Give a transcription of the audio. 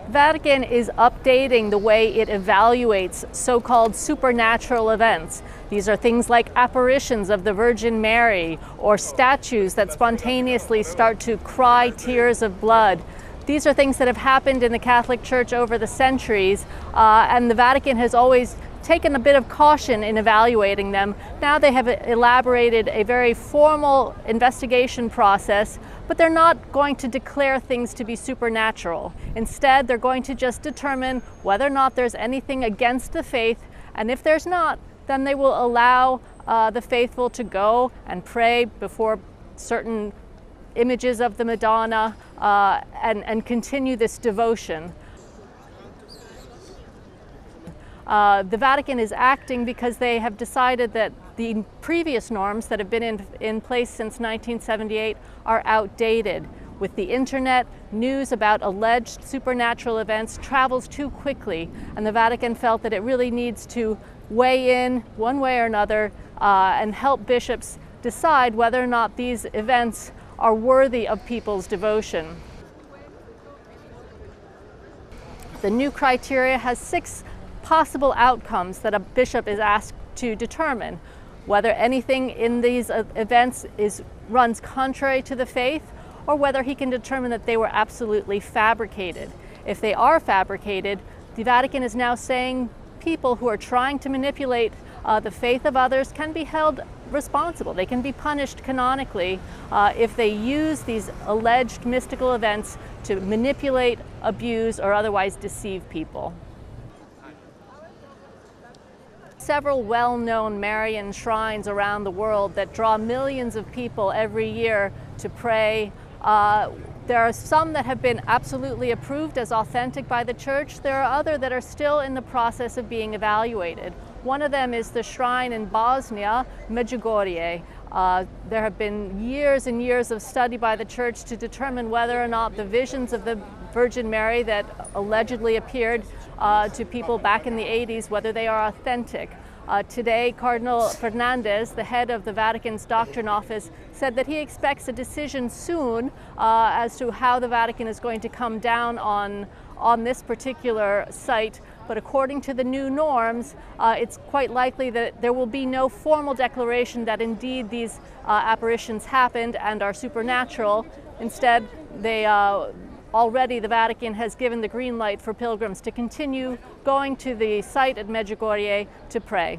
Vatican is updating the way it evaluates so-called supernatural events. These are things like apparitions of the Virgin Mary or statues that spontaneously start to cry tears of blood. These are things that have happened in the Catholic Church over the centuries, and the Vatican has always taken a bit of caution in evaluating them. Now they have elaborated a very formal investigation process, but they're not going to declare things to be supernatural. Instead, they're going to just determine whether or not there's anything against the faith, and if there's not, then they will allow the faithful to go and pray before certain images of the Madonna and continue this devotion. The Vatican is acting because they have decided that the previous norms that have been in place since 1978 are outdated. With the internet, news about alleged supernatural events travels too quickly, and the Vatican felt that it really needs to weigh in one way or another and help bishops decide whether or not these events are worthy of people's devotion. The new criteria has 6 possible outcomes that a bishop is asked to determine: whether anything in these events runs contrary to the faith, or whether he can determine that they were absolutely fabricated. If they are fabricated, the Vatican is now saying people who are trying to manipulate the faith of others can be held responsible. They can be punished canonically if they use these alleged mystical events to manipulate, abuse, or otherwise deceive people. Several well-known Marian shrines around the world that draw millions of people every year to pray. There are some that have been absolutely approved as authentic by the Church. There are others that are still in the process of being evaluated. One of them is the shrine in Bosnia, Medjugorje. There have been years and years of study by the Church to determine whether or not the visions of the Virgin Mary that allegedly appeared to people back in the 80s, whether they are authentic. Today, Cardinal Fernandez, the head of the Vatican's Doctrine Office, said that he expects a decision soon as to how the Vatican is going to come down on this particular site. But according to the new norms, it's quite likely that there will be no formal declaration that indeed these apparitions happened and are supernatural. Instead, already the Vatican has given the green light for pilgrims to continue going to the site at Medjugorje to pray.